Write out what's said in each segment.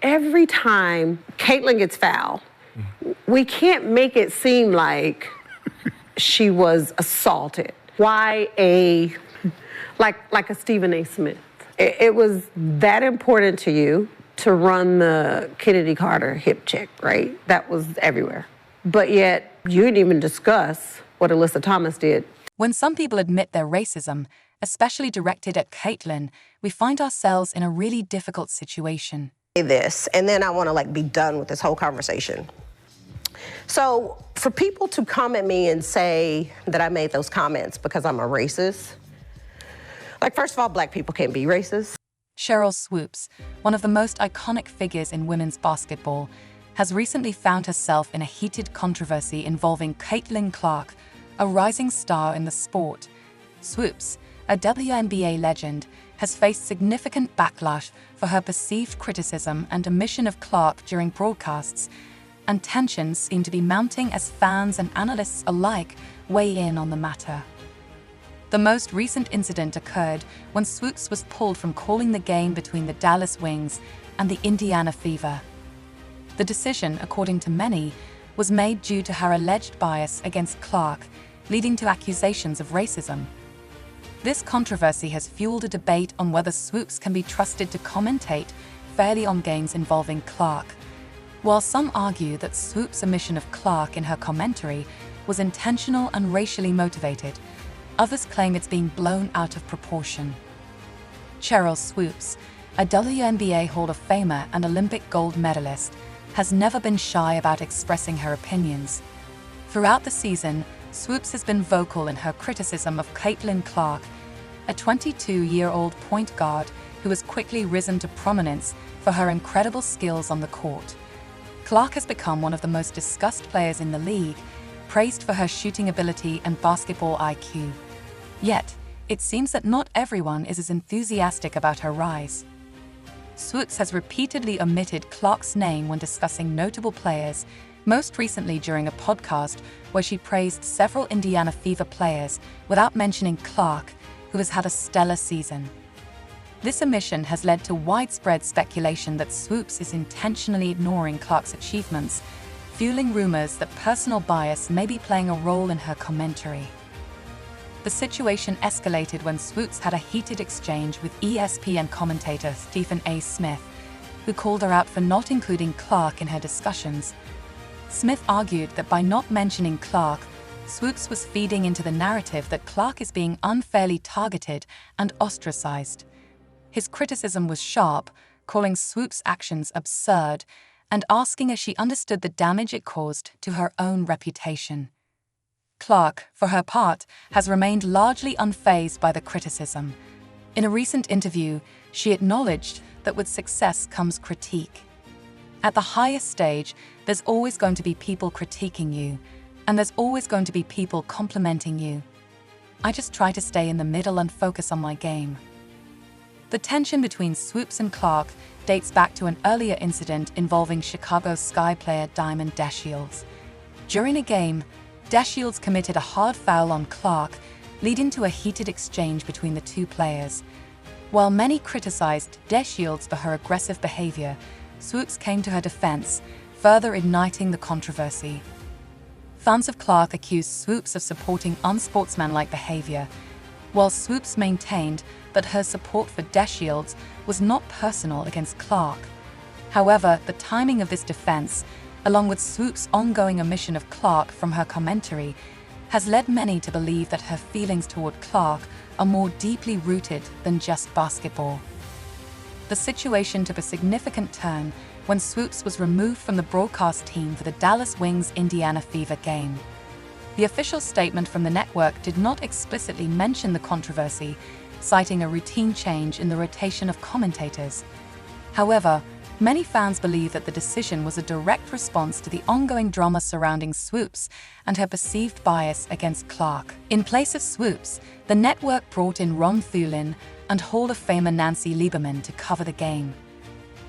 every time Caitlyn gets fouled, we can't make it seem like she was assaulted. Why like a Stephen A. Smith? It was that important to you to run the Kennedy Carter hip check, right? That was everywhere. But yet, you didn't even discuss what Alyssa Thomas did. When some people admit their racism, especially directed at Caitlyn, we find ourselves in a really difficult situation. This, and then I want to be done with this whole conversation. So for people to come at me and say that I made those comments because I'm a racist, first of all, Black people can't be racist. Sheryl Swoopes, one of the most iconic figures in women's basketball, has recently found herself in a heated controversy involving Caitlyn Clark, a rising star in the sport. Swoopes, a WNBA legend, has faced significant backlash for her perceived criticism and omission of Clark during broadcasts, and tensions seem to be mounting as fans and analysts alike weigh in on the matter. The most recent incident occurred when Swoopes was pulled from calling the game between the Dallas Wings and the Indiana Fever. The decision, according to many, was made due to her alleged bias against Clark, leading to accusations of racism. This controversy has fueled a debate on whether Swoopes can be trusted to commentate fairly on games involving Clark. While some argue that Swoopes' omission of Clark in her commentary was intentional and racially motivated, others claim it's being blown out of proportion. Sheryl Swoopes, a WNBA Hall of Famer and Olympic gold medalist, has never been shy about expressing her opinions. Throughout the season, Swoopes has been vocal in her criticism of Caitlyn Clark, a 22-year-old point guard who has quickly risen to prominence for her incredible skills on the court. Clark has become one of the most discussed players in the league, praised for her shooting ability and basketball IQ. Yet, it seems that not everyone is as enthusiastic about her rise. Swoopes has repeatedly omitted Clark's name when discussing notable players, most recently during a podcast where she praised several Indiana Fever players without mentioning Clark, who has had a stellar season. This omission has led to widespread speculation that Swoopes is intentionally ignoring Clark's achievements, fueling rumors that personal bias may be playing a role in her commentary. The situation escalated when Swoopes had a heated exchange with ESPN commentator Stephen A. Smith, who called her out for not including Clark in her discussions. Smith argued that by not mentioning Clark, Swoopes was feeding into the narrative that Clark is being unfairly targeted and ostracized. His criticism was sharp, calling Swoopes' actions absurd and asking if she understood the damage it caused to her own reputation. Clark, for her part, has remained largely unfazed by the criticism. In a recent interview, she acknowledged that with success comes critique. At the highest stage, there's always going to be people critiquing you, and there's always going to be people complimenting you. I just try to stay in the middle and focus on my game. The tension between Swoopes and Clark dates back to an earlier incident involving Chicago Sky player Diamond Dashields. During a game, Dashields committed a hard foul on Clark, leading to a heated exchange between the two players. While many criticized Dashields for her aggressive behavior, Swoopes came to her defense, further igniting the controversy. Fans of Clark accused Swoopes of supporting unsportsmanlike behavior, while Swoopes maintained that her support for Dashields was not personal against Clark. However, the timing of this defense, along with Swoopes' ongoing omission of Clark from her commentary, has led many to believe that her feelings toward Clark are more deeply rooted than just basketball. The situation took a significant turn when Swoopes was removed from the broadcast team for the Dallas Wings Indiana Fever game. The official statement from the network did not explicitly mention the controversy, citing a routine change in the rotation of commentators. However, many fans believe that the decision was a direct response to the ongoing drama surrounding Swoopes and her perceived bias against Clark. In place of Swoopes, the network brought in Ron Thulin and Hall of Famer Nancy Lieberman to cover the game.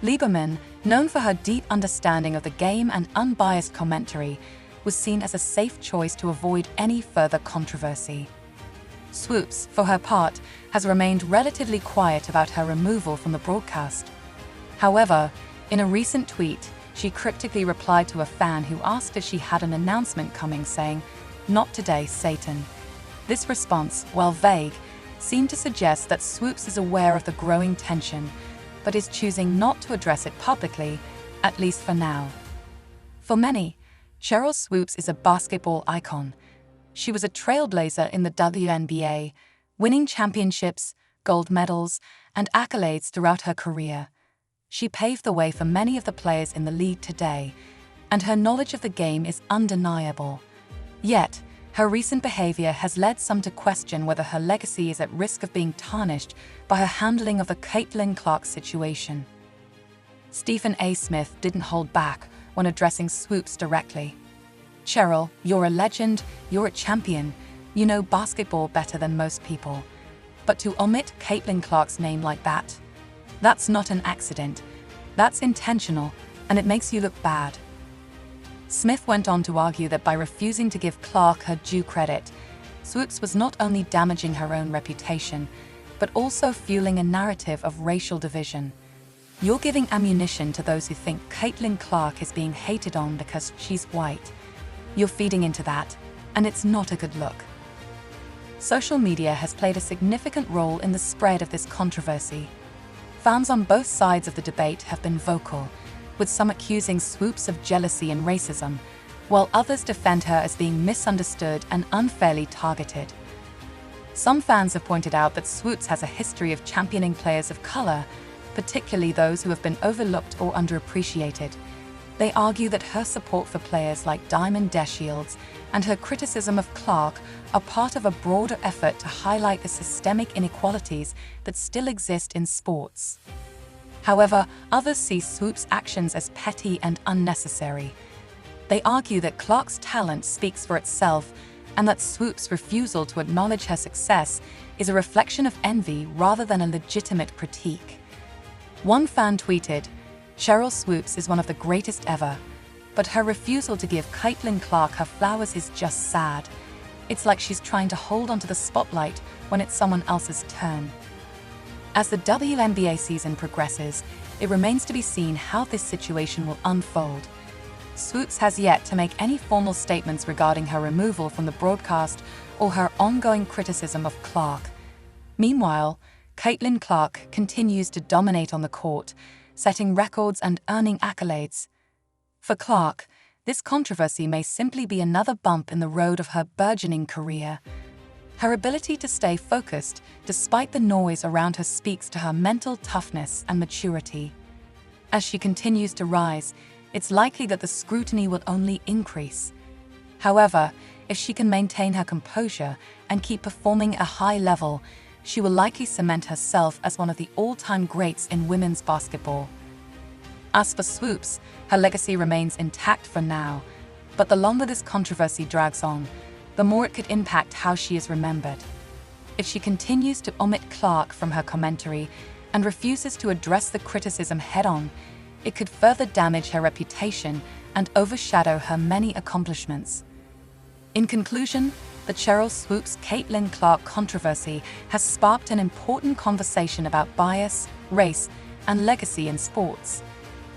Lieberman, known for her deep understanding of the game and unbiased commentary, was seen as a safe choice to avoid any further controversy. Swoopes, for her part, has remained relatively quiet about her removal from the broadcast. However, In a recent tweet, she cryptically replied to a fan who asked if she had an announcement coming, saying, "Not today, Satan." This response, while vague, seemed to suggest that Swoopes is aware of the growing tension, but is choosing not to address it publicly, at least for now. For many, Sheryl Swoopes is a basketball icon. She was a trailblazer in the WNBA, winning championships, gold medals, and accolades throughout her career. She paved the way for many of the players in the league today, and her knowledge of the game is undeniable. Yet, her recent behavior has led some to question whether her legacy is at risk of being tarnished by her handling of the Caitlin Clark situation. Stephen A. Smith didn't hold back when addressing Swoopes directly. "Sheryl, you're a legend, you're a champion, you know basketball better than most people. But to omit Caitlin Clark's name like that's not an accident. That's intentional, and it makes you look bad." Smith went on to argue that by refusing to give Clark her due credit, Swoopes was not only damaging her own reputation, but also fueling a narrative of racial division. "You're giving ammunition to those who think Caitlin Clark is being hated on because she's white. You're feeding into that, and it's not a good look." Social media has played a significant role in the spread of this controversy. Fans on both sides of the debate have been vocal, with some accusing Swoopes of jealousy and racism, while others defend her as being misunderstood and unfairly targeted. Some fans have pointed out that Swoopes has a history of championing players of color, particularly those who have been overlooked or underappreciated. They argue that her support for players like Diamond DeShields and her criticism of Clark are part of a broader effort to highlight the systemic inequalities that still exist in sports. However, others see Swoopes' actions as petty and unnecessary. They argue that Clark's talent speaks for itself and that Swoopes' refusal to acknowledge her success is a reflection of envy rather than a legitimate critique. One fan tweeted, "Sheryl Swoopes is one of the greatest ever, but her refusal to give Caitlin Clark her flowers is just sad. It's like she's trying to hold onto the spotlight when it's someone else's turn." As the WNBA season progresses, it remains to be seen how this situation will unfold. Swoopes has yet to make any formal statements regarding her removal from the broadcast or her ongoing criticism of Clark. Meanwhile, Caitlin Clark continues to dominate on the court, setting records and earning accolades. For Clark, this controversy may simply be another bump in the road of her burgeoning career. Her ability to stay focused despite the noise around her speaks to her mental toughness and maturity. As she continues to rise, it's likely that the scrutiny will only increase. However, if she can maintain her composure and keep performing at a high level, she will likely cement herself as one of the all-time greats in women's basketball. As for Swoopes, her legacy remains intact for now, but the longer this controversy drags on, the more it could impact how she is remembered. If she continues to omit Clark from her commentary and refuses to address the criticism head-on, it could further damage her reputation and overshadow her many accomplishments. In conclusion, the Sheryl Swoopes Caitlin Clark controversy has sparked an important conversation about bias, race, and legacy in sports.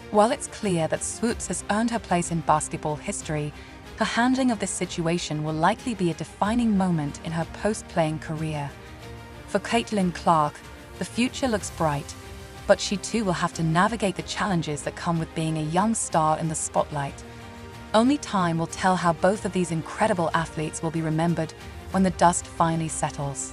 While it's clear that Swoopes has earned her place in basketball history, her handling of this situation will likely be a defining moment in her post-playing career. For Caitlin Clark, the future looks bright, but she too will have to navigate the challenges that come with being a young star in the spotlight. Only time will tell how both of these incredible athletes will be remembered when the dust finally settles.